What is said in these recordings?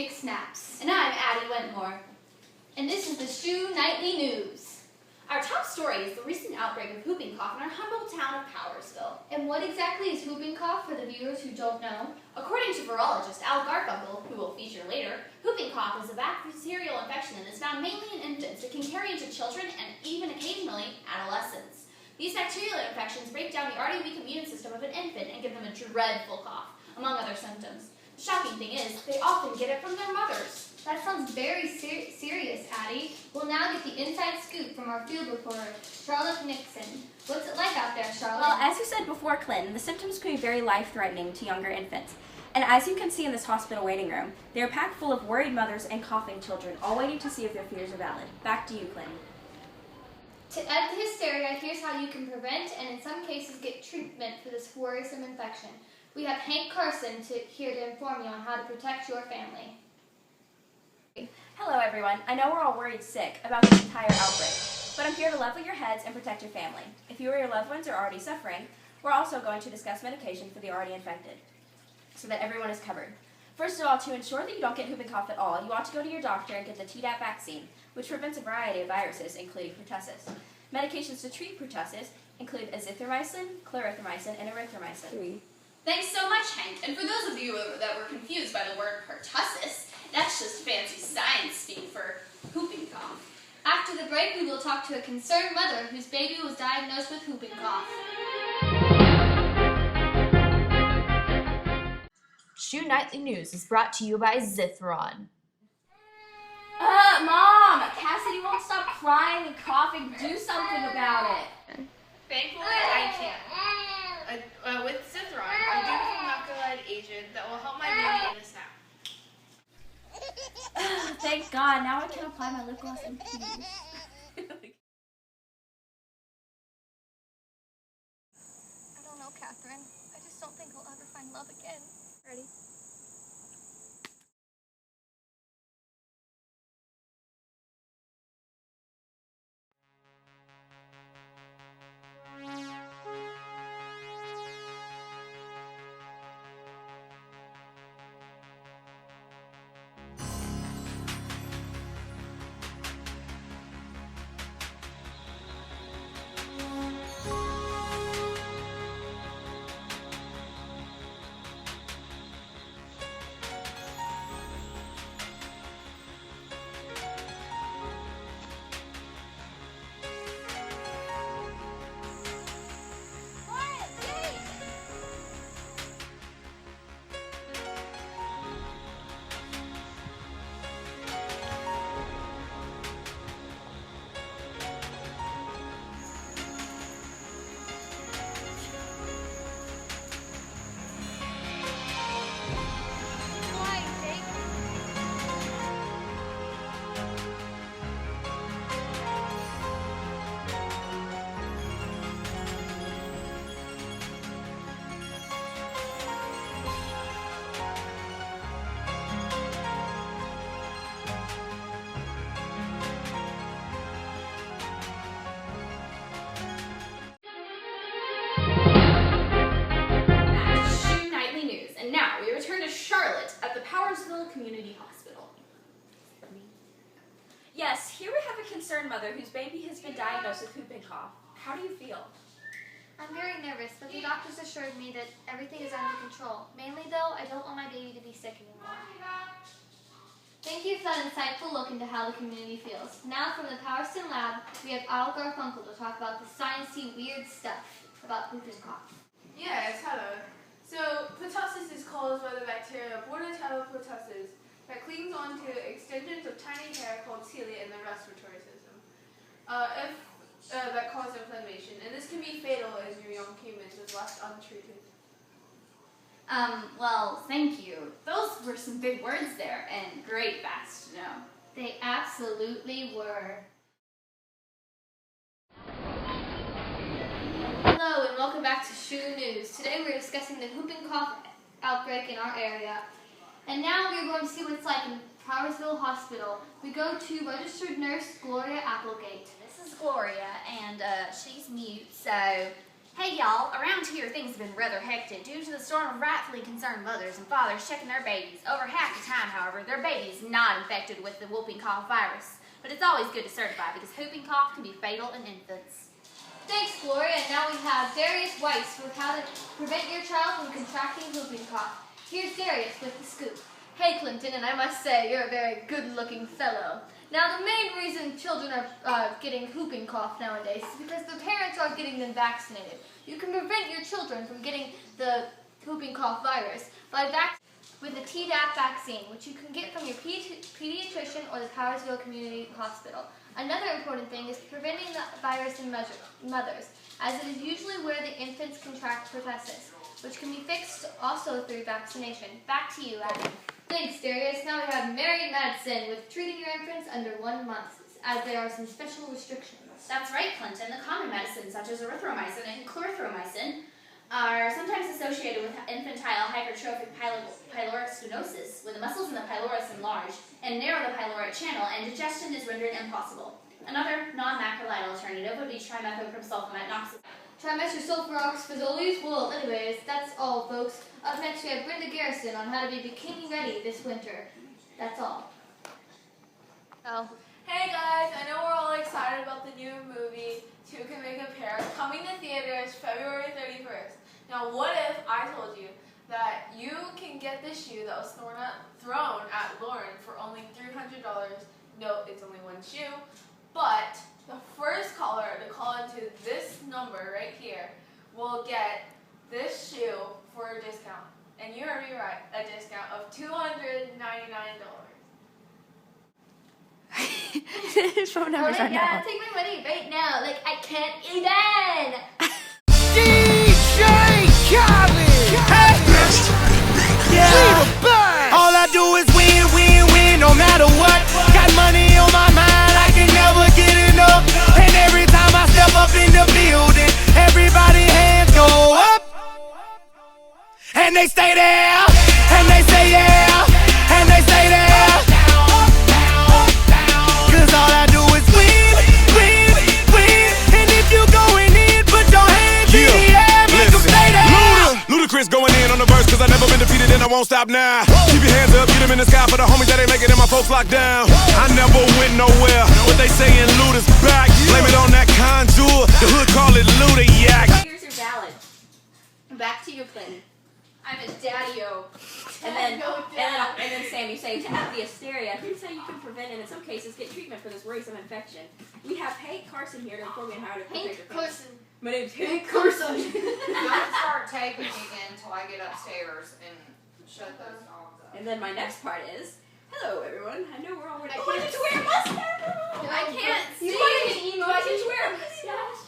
Nick Snaps. And I'm Addie Wentmore. And this is the Shoe Nightly News. Our top story is the recent outbreak of whooping cough in our humble town of Powersville. And what exactly is whooping cough for the viewers who don't know? According to virologist Al Garfunkel, who we'll feature later, whooping cough is a bacterial infection that is found mainly in infants. It can carry into children and even occasionally adolescents. These bacterial infections break down the already weak immune system of an infant and give them a dreadful cough, among other symptoms. The shocking thing is, they often get it from their mothers. That sounds very serious, Addie. We'll now get the inside scoop from our field reporter, Charlotte Nixon. What's it like out there, Charlotte? Well, as you said before, Clinton, the symptoms can be very life-threatening to younger infants. And as you can see in this hospital waiting room, they are packed full of worried mothers and coughing children, all waiting to see if their fears are valid. Back to you, Clinton. To end the hysteria, here's how you can prevent and in some cases get treatment for this worrisome infection. We have Hank Carson here to inform you on how to protect your family. Hello, everyone. I know we're all worried sick about this entire outbreak, but I'm here to level your heads and protect your family. If you or your loved ones are already suffering, we're also going to discuss medication for the already infected, so that everyone is covered. First of all, to ensure that you don't get whooping cough at all, you ought to go to your doctor and get the Tdap vaccine, which prevents a variety of viruses, including pertussis. Medications to treat pertussis include azithromycin, clarithromycin, and erythromycin. Thanks so much, Hank. And for those of you that were confused by the word pertussis, that's just fancy science speak for whooping cough. After the break, we will talk to a concerned mother whose baby was diagnosed with whooping cough. Shoe Nightly News is brought to you by Zithron. Mom! Cassidy won't stop crying and coughing. Do something about it. Thankfully, I can. With Zithron, a beautiful knucklehead agent that will help my baby in a snap. Thank God. Now I can apply my lip gloss in peace. I don't know, Catherine. I just don't think I'll ever find love again. Ready? Charlotte at the Powersville Community Hospital. Yes, here we have a concerned mother whose baby has been diagnosed with whooping cough. How do you feel? I'm very nervous, but the doctors assured me that everything is under control. Mainly, though, I don't want my baby to be sick anymore. Thank you for that insightful look into how the community feels. Now, from the Powerston Lab, we have Al Garfunkel to talk about the sciencey weird stuff about whooping cough. Yes, hello. So, pertussis is caused by the bacteria Bordetella pertussis that clings onto extensions of tiny hair called cilia in the respiratory system. That cause inflammation, and this can be fatal in your young humans if left untreated. Well, thank you. Those were some big words there, and great facts to know. They absolutely were. Hello and welcome back to Shoe News. Today we're discussing the whooping cough outbreak in our area. And now we're going to see what it's like in Powersville Hospital. We go to registered nurse Gloria Applegate. This is Gloria, and she's mute, so Hey y'all, around here things have been rather hectic due to the storm of rightfully concerned mothers and fathers checking their babies. Over half the time, however, their baby is not infected with the whooping cough virus. But it's always good to certify because whooping cough can be fatal in infants. Thanks, Gloria. And now we have Darius Weiss with how to prevent your child from contracting whooping cough. Here's Darius with the scoop. Hey, Clinton, and I must say, you're a very good-looking fellow. Now, the main reason children are getting whooping cough nowadays is because their parents aren't getting them vaccinated. You can prevent your children from getting the whooping cough virus by with the Tdap vaccine, which you can get from your pediatrician or the Powersville Community Hospital. Another important thing is preventing the virus in mothers, as it is usually where the infants contract pertussis, which can be fixed also through vaccination. Back to you, Adam. Thanks, Darius. Now we have Mary Madsen with treating your infants under 1 month, as there are some special restrictions. That's right, Clinton. The common medicines such as erythromycin and clarithromycin are sometimes associated with infantile hypertrophic pyloric stenosis, when the muscles in the pylorus enlarge and narrow the pyloric channel and digestion is rendered impossible. Another non-macrolide alternative would be trimethoprimsulfonate noxidase. Trimestersulfuroxazoles? Well, anyways, that's all, folks. Up next, we have Brenda Garrison on how to be bikini ready this winter. That's all. Oh. Hey guys, I know we're all excited about the new movie, Two Can Make a Pair, coming to theaters February 31st. Now, what if I told you that you can get this shoe that was thrown at Lauren for only $300? No, it's only one shoe, but the first caller to call into this number right here will get this shoe for a discount. And you heard me right, a discount of $299. His phone numbers are Yeah, not. take my money right now. Like, I can't even. DJ Khaled. Hey. Yeah. All I do is win, win, win, no matter what. Got money on my mind, I can never get enough. And every time I step up in the building, everybody hands go up. And they stay there, and they say yeah, and they stay there. Cause all I do is win, win, win. And if you going in, put your hands in the air, make them stay there. Ludacris going in on the verse, cause I never been defeated and I won't stop now. Keep your hands up, get them in the sky for the homies that ain't making it and my folks locked down. I never went nowhere, but they saying Luda's back. Blame it on that contour, the hood call it Luda yak. Here's your ballad. Back to you, Clinton. I'm a daddy-o. And then Sam, you say to have the hysteria. Here's how you can prevent and in some cases get treatment for this worrisome infection. We have Hank Carson here to inform you on how to protect your family. Carson. My name's Hank Carson. Don't start taping again until I get upstairs and shut those dogs up. And then my next part is, hello everyone. I know we're all ready. Oh, I get to wear a mustache. I can't see. You want an emo? I get to wear a mustache.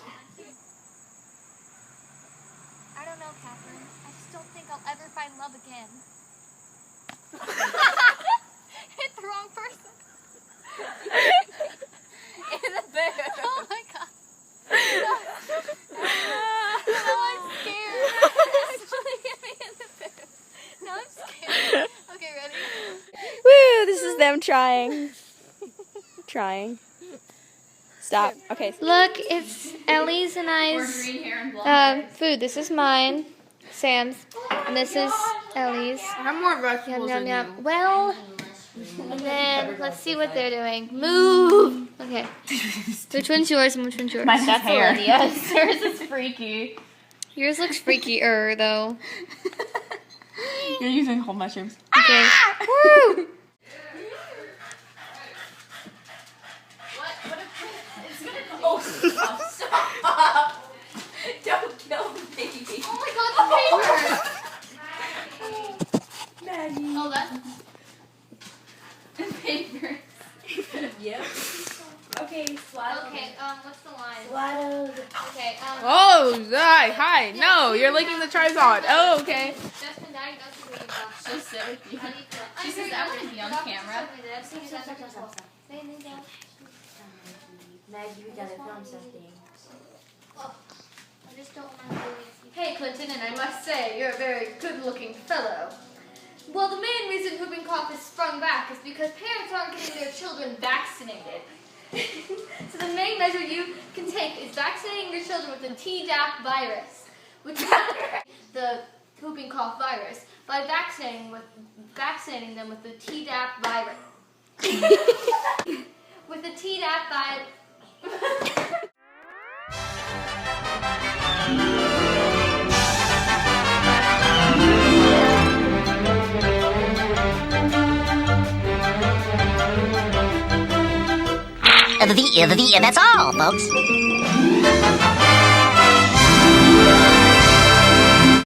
I don't know, Catherine. I just don't think I'll ever find love again. Hit the wrong person. In the bed. Oh my god. No, I'm scared. Somebody get me in the bed. No, I'm scared. Okay, ready? Woo! This is them trying. Stop. Okay. Look, it's Ellie's and I's Green hair and blonde food. This is mine, Sam's, and this is Ellie's. I have more vegetables Yum, than yum, you. yum. Well, and then let's see what they're doing. Move! Okay. Which one's yours and which one's yours? That's hair. Olivia's. Yours is freaky. Yours looks freakier, though. You're using whole mushrooms. Okay. Woo! Oh, stop! Don't kill the baby. Oh my god, the paper! Maggie. Oh, that's paper. Yep. Okay, Slide. Okay, what's the line? Slide. Okay, Oh, hi. No, you're licking the tripod. Oh, okay. Justin, Daddy, that's the reading box. She'll sit with you. I need to. She says that would be on camera. Maggie, we gotta film something. I just don't want to leave. Hey, Clinton, and I must say, you're a very good-looking fellow. Well, the main reason whooping cough has sprung back is because parents aren't getting their children vaccinated. So the main measure you can take is vaccinating your children with the Tdap virus, which is the whooping cough virus, by vaccinating them with the Tdap virus. With the Tdap virus. That's all, folks.